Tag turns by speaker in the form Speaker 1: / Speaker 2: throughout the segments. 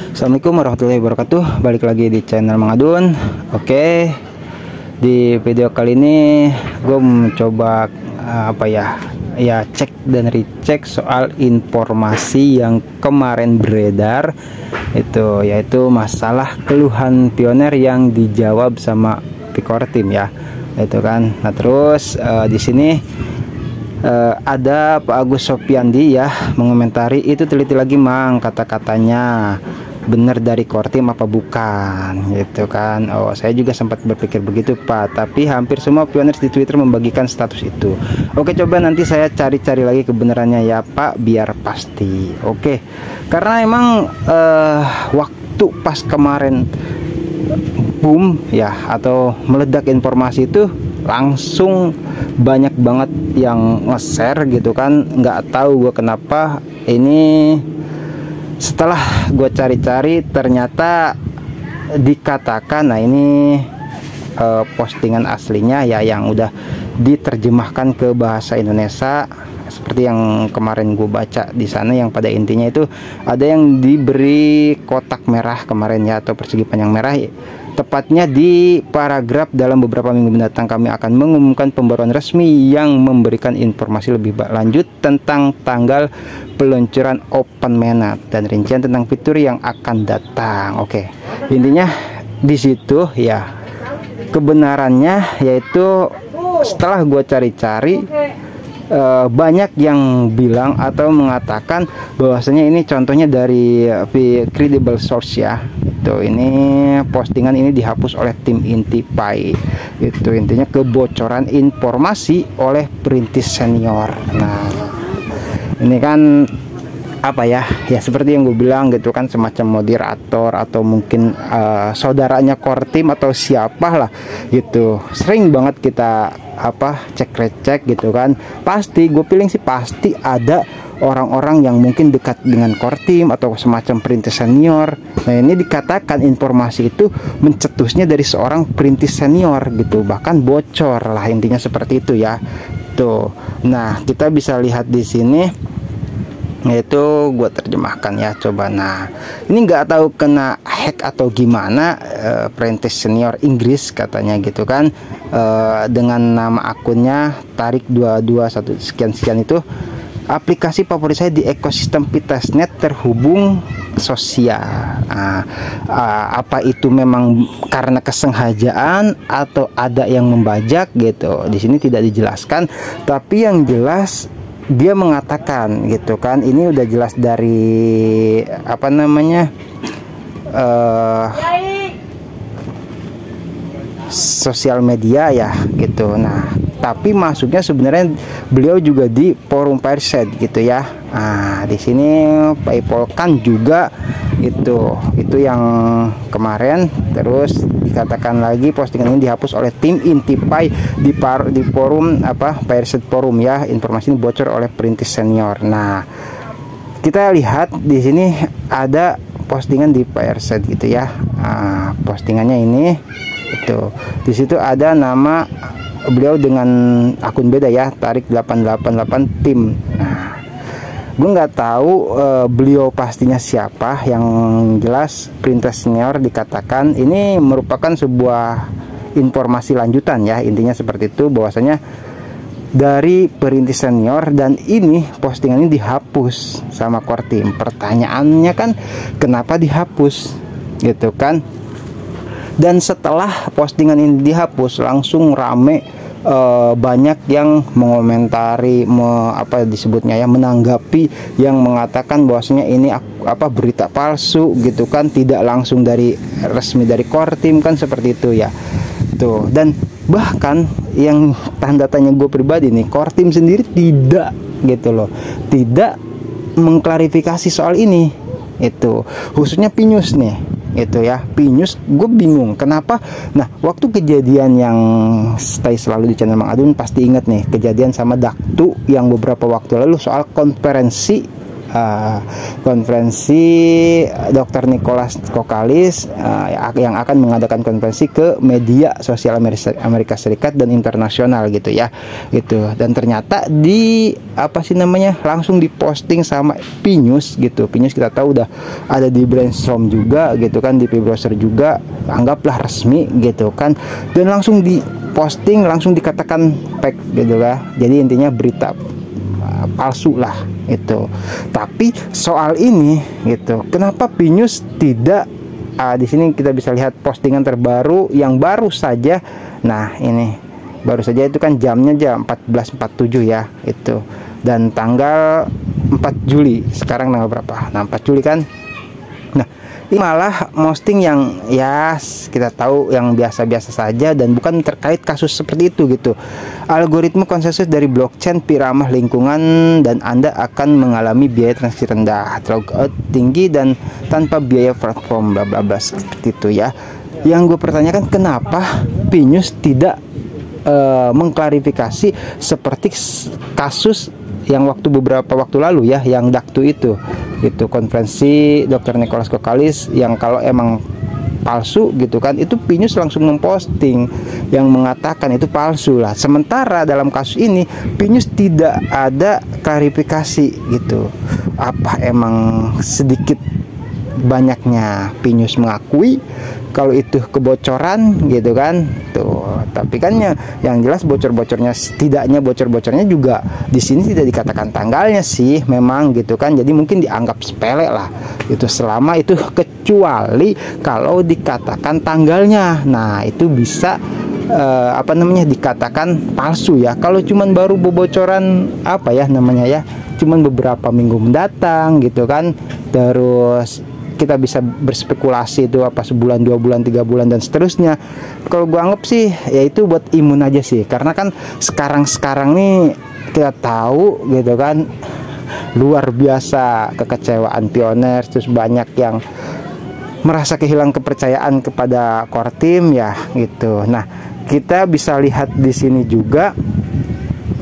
Speaker 1: Assalamualaikum warahmatullahi wabarakatuh. Balik lagi di channel Mang Adun. Oke, di video kali ini gue mencoba cek dan recheck soal informasi yang kemarin beredar, itu yaitu masalah keluhan pioner yang dijawab sama Pikor Tim ya, itu kan. Nah terus di sini ada Pak Agus Sopiandi ya mengomentari, itu teliti lagi Mang, kata-katanya bener dari Kortim apa bukan, gitu kan. Oh, saya juga sempat berpikir begitu Pak, tapi hampir semua pioners di Twitter membagikan status itu. Oke, coba nanti saya cari-cari lagi kebenarannya ya Pak, biar pasti. Oke, karena emang waktu pas kemarin boom ya, atau meledak informasi itu, langsung banyak banget yang nge-share gitu kan. Nggak tahu gue kenapa, ini setelah gue cari-cari ternyata dikatakan, nah ini postingan aslinya ya yang udah diterjemahkan ke bahasa Indonesia seperti yang kemarin gue baca di sana, yang pada intinya itu ada yang diberi kotak merah kemarin ya, atau persegi panjang merah. Tepatnya di paragraf, dalam beberapa minggu mendatang kami akan mengumumkan pembaruan resmi yang memberikan informasi lebih lanjut tentang tanggal peluncuran Open Mainnet dan rincian tentang fitur yang akan datang. Oke, intinya di situ ya kebenarannya, yaitu setelah gue cari-cari banyak yang bilang atau mengatakan bahwasanya ini contohnya dari credible source ya. Itu ini postingan ini dihapus oleh tim inti Pai. Itu intinya kebocoran informasi oleh perintis senior. Nah, ini kan apa ya, ya seperti yang gue bilang gitu kan, semacam moderator atau mungkin saudaranya Kortim atau siapa lah gitu. Sering banget kita cek-recek gitu kan. Pasti gue feeling sih pasti ada orang-orang yang mungkin dekat dengan Kortim atau semacam perintis senior. Nah ini dikatakan informasi itu mencetusnya dari seorang perintis senior gitu, bahkan bocor lah, intinya seperti itu ya. Tuh, nah kita bisa lihat di sini, yaitu gue terjemahkan ya, coba. Nah ini nggak tahu kena hack atau gimana, perintis senior Inggris katanya gitu kan, dengan nama akunnya Tarik 221 sekian itu, aplikasi favorit saya di ekosistem Pitesnet terhubung sosial. Apa itu memang karena kesengajaan atau ada yang membajak gitu, di sini tidak dijelaskan, tapi yang jelas dia mengatakan gitu kan, ini udah jelas dari sosial media ya gitu. Nah tapi masuknya sebenarnya beliau juga di forum Fireside gitu ya. Nah di sini Paipolkan juga itu yang kemarin. Terus dikatakan lagi postingan ini dihapus oleh tim inti Pai di forum Fireside forum ya. Informasi ini bocor oleh perintis senior. Nah kita lihat di sini ada postingan di Fireside gitu ya. Nah, postingannya ini itu di situ ada nama beliau dengan akun beda ya, Tarik 888 tim. Nah gue nggak tahu beliau pastinya siapa. Yang jelas perintis senior dikatakan ini merupakan sebuah informasi lanjutan ya, intinya seperti itu, bahwasanya dari perintis senior, dan ini postingan ini dihapus sama Kortim. Pertanyaannya kan kenapa dihapus gitu kan. Dan setelah postingan ini dihapus, langsung rame, banyak yang mengomentari, disebutnya ya, menanggapi, yang mengatakan bahwasanya ini berita palsu gitu kan, tidak langsung dari resmi dari Kortim kan, seperti itu ya. Tuh, dan bahkan yang tanda tanya gue pribadi nih, Kortim sendiri tidak gitu loh, tidak mengklarifikasi soal ini. Itu khususnya Pinyus nih, itu ya, Pinyus gue bingung kenapa. Nah waktu kejadian yang stay selalu di channel Mang Adun pasti ingat nih, kejadian sama Daktu yang beberapa waktu lalu soal konferensi konferensi Dr. Nicholas Kokalis yang akan mengadakan konferensi ke media sosial Amerika Serikat dan internasional gitu ya, gitu. Dan ternyata di apa sih namanya, langsung diposting sama Pinus gitu. Pinus kita tahu udah ada di Brainstorm juga gitu kan, di P-Browser juga, anggaplah resmi gitu kan, dan langsung diposting, langsung dikatakan fake gitu lah. Jadi intinya berita palsu lah itu. Tapi soal ini gitu, kenapa Pinus tidak di sini kita bisa lihat postingan terbaru yang baru saja. Nah, ini baru saja itu kan jamnya jam 14.47 ya itu, dan tanggal 4 Juli. Sekarang tanggal berapa? Nah, 4 Juli kan. Nah, ini malah posting yang ya kita tahu yang biasa-biasa saja dan bukan terkait kasus seperti itu gitu. Algoritma konsensus dari blockchain piramah lingkungan dan Anda akan mengalami biaya transaksi rendah, logout tinggi dan tanpa biaya platform bla bla bla seperti itu ya. Yang gue pertanyakan, kenapa Pinus tidak mengklarifikasi seperti kasus yang beberapa waktu lalu ya, yang Daktu itu konferensi Dr. Nicholas Kokalis yang kalau emang palsu gitu kan, itu Pinus langsung memposting yang mengatakan itu palsu lah. Sementara dalam kasus ini Pinus tidak ada klarifikasi gitu. Apa emang sedikit banyaknya Pinus mengakui kalau itu kebocoran gitu kan tuh. Tapi kan yang jelas bocor-bocornya, setidaknya bocor-bocornya juga di sini tidak dikatakan tanggalnya sih memang gitu kan. Jadi mungkin dianggap sepele lah itu selama itu, kecuali kalau dikatakan tanggalnya. Nah, itu bisa apa namanya, dikatakan palsu ya. Kalau cuman baru bocoran apa ya namanya ya, cuman beberapa minggu mendatang gitu kan, terus kita bisa berspekulasi itu apa sebulan, 2 bulan, 3 bulan dan seterusnya. Kalau gua anggap sih ya itu buat imun aja sih, karena kan sekarang nih kita tahu gitu kan, luar biasa kekecewaan pioner, terus banyak yang merasa kehilangan kepercayaan kepada core team ya gitu. Nah, kita bisa lihat di sini juga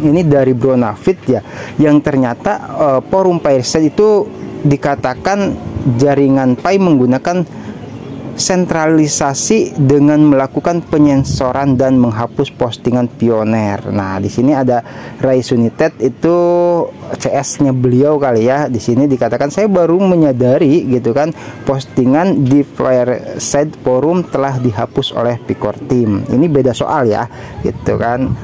Speaker 1: ini dari Bro Navid ya, yang ternyata forum Pairside itu dikatakan jaringan Pi menggunakan sentralisasi dengan melakukan penyensoran dan menghapus postingan pioner. Nah, di sini ada Rise United, itu CS-nya beliau kali ya. Di sini dikatakan, saya baru menyadari gitu kan, postingan di Fireside Forum telah dihapus oleh Picor Team. Ini beda soal ya, gitu kan.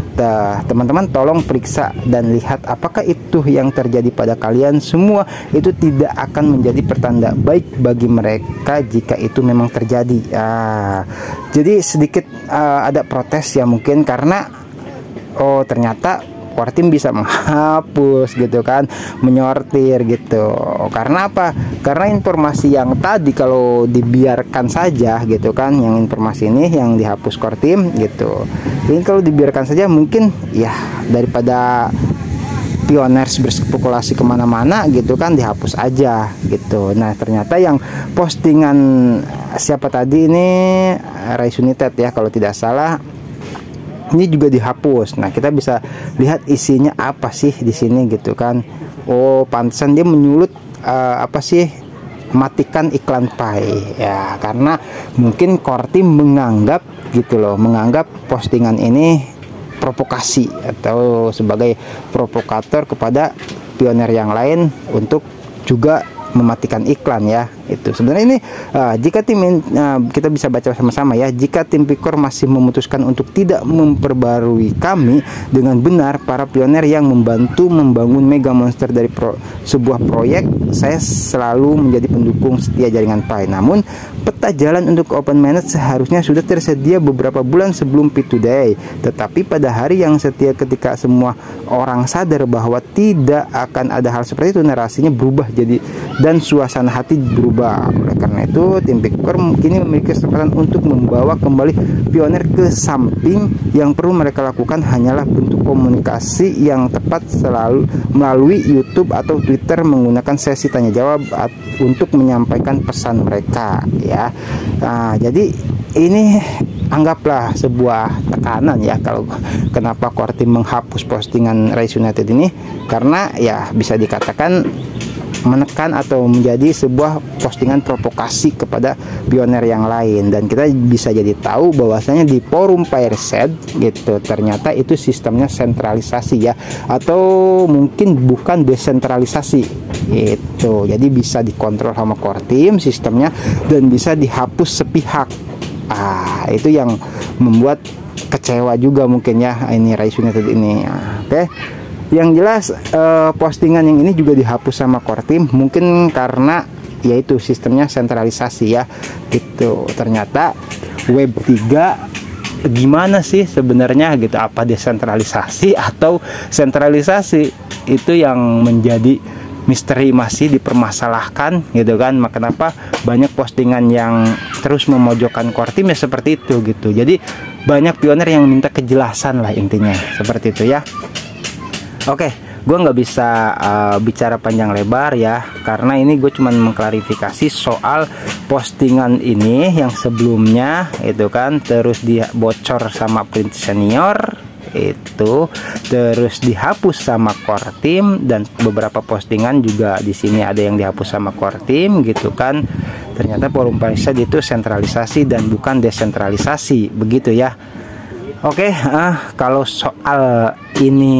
Speaker 1: Teman-teman tolong periksa dan lihat apakah itu yang terjadi pada kalian semua itu tidak akan menjadi pertanda baik bagi mereka jika itu memang terjadi. Jadi sedikit ada protes ya mungkin, karena ternyata core team bisa menghapus gitu kan, menyortir gitu. Karena apa? Karena informasi yang tadi kalau dibiarkan saja gitu kan, yang informasi ini yang dihapus core team gitu. Ini kalau dibiarkan saja mungkin ya daripada pioners berspekulasi kemana-mana gitu kan, dihapus aja gitu. Nah, ternyata yang postingan siapa tadi ini, Rise United ya kalau tidak salah, ini juga dihapus. Nah, kita bisa lihat isinya apa sih di sini gitu kan. Oh, pantesan dia menyulut apa sih, matikan iklan Pi ya, karena mungkin core team menganggap gitu loh, menganggap postingan ini provokasi atau sebagai provokator kepada pioner yang lain untuk juga mematikan iklan ya. Itu sebenarnya ini jika tim kita bisa baca sama-sama ya, jika tim Picor masih memutuskan untuk tidak memperbarui kami dengan benar, para pioner yang membantu membangun Mega Monster dari sebuah proyek, saya selalu menjadi pendukung setia jaringan Pi. Namun peta jalan untuk open mainnet seharusnya sudah tersedia beberapa bulan sebelum P2Day, tetapi pada hari yang setia ketika semua orang sadar bahwa tidak akan ada hal seperti itu, narasinya berubah jadi dan suasana hati berubah. Oleh karena itu, tim Picor kini memiliki kesempatan untuk membawa kembali pioner ke samping. Yang perlu mereka lakukan hanyalah bentuk komunikasi yang tepat, selalu melalui YouTube atau Twitter menggunakan sesi tanya jawab untuk menyampaikan pesan mereka ya. Nah, jadi ini anggaplah sebuah tekanan ya, kalau kenapa core team menghapus postingan Rise United ini, karena ya bisa dikatakan menekan atau menjadi sebuah postingan provokasi kepada pioner yang lain. Dan kita bisa jadi tahu bahwasanya di forum Fireside gitu ternyata itu sistemnya sentralisasi ya, atau mungkin bukan desentralisasi itu. Jadi bisa dikontrol sama core team sistemnya dan bisa dihapus sepihak. Itu yang membuat kecewa juga mungkin ya ini Rise United ini. Oke. Yang jelas postingan yang ini juga dihapus sama core team mungkin karena yaitu sistemnya sentralisasi ya gitu. Ternyata web 3 gimana sih sebenarnya gitu, apa desentralisasi atau sentralisasi, itu yang menjadi misteri, masih dipermasalahkan gitu kan. Kenapa banyak postingan yang terus memojokkan core team ya seperti itu gitu. Jadi banyak pioner yang minta kejelasan lah intinya seperti itu ya. Oke, gue nggak bisa bicara panjang lebar ya, karena ini gue cuma mengklarifikasi soal postingan ini yang sebelumnya itu kan terus dibocor sama print senior itu, terus dihapus sama core team, dan beberapa postingan juga di sini ada yang dihapus sama core team gitu kan. Ternyata forum Fireside itu sentralisasi dan bukan desentralisasi begitu ya. Oke, kalau soal ini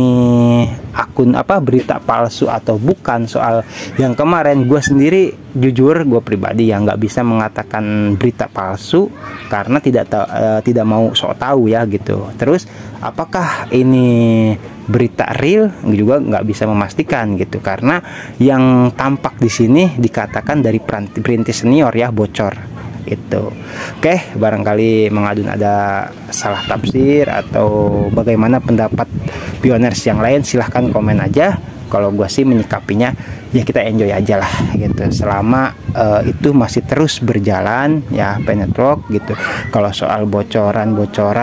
Speaker 1: akun berita palsu atau bukan, soal yang kemarin, gue sendiri jujur gue pribadi yang nggak bisa mengatakan berita palsu karena tidak mau sok tahu ya gitu. Terus apakah ini berita real juga nggak bisa memastikan gitu, karena yang tampak di sini dikatakan dari perintis senior ya, bocor itu. Oke, barangkali mengadun ada salah tafsir atau bagaimana pendapat pioners yang lain, silahkan komen aja. Kalau gue sih menyikapinya ya kita enjoy aja lah gitu, selama itu masih terus berjalan ya P-Network gitu. Kalau soal bocoran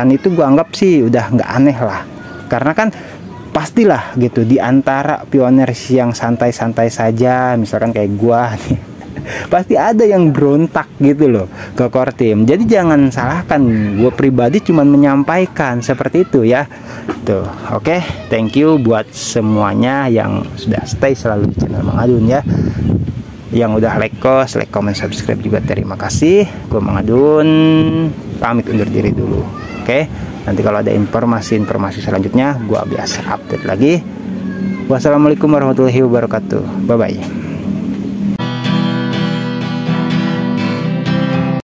Speaker 1: itu gue anggap sih udah nggak aneh lah, karena kan pastilah gitu di antara pioners yang santai-santai saja, misalkan kayak gue nih, pasti ada yang berontak gitu loh ke core team. Jadi jangan salahkan, gue pribadi cuman menyampaikan seperti itu ya tuh. Oke, thank you buat semuanya yang sudah stay selalu di channel Mang Adun ya, yang udah like, comment, subscribe juga terima kasih. Gue Mang Adun pamit undur diri dulu. Oke, nanti kalau ada informasi selanjutnya gue biasa update lagi. Wassalamualaikum warahmatullahi wabarakatuh. Bye bye.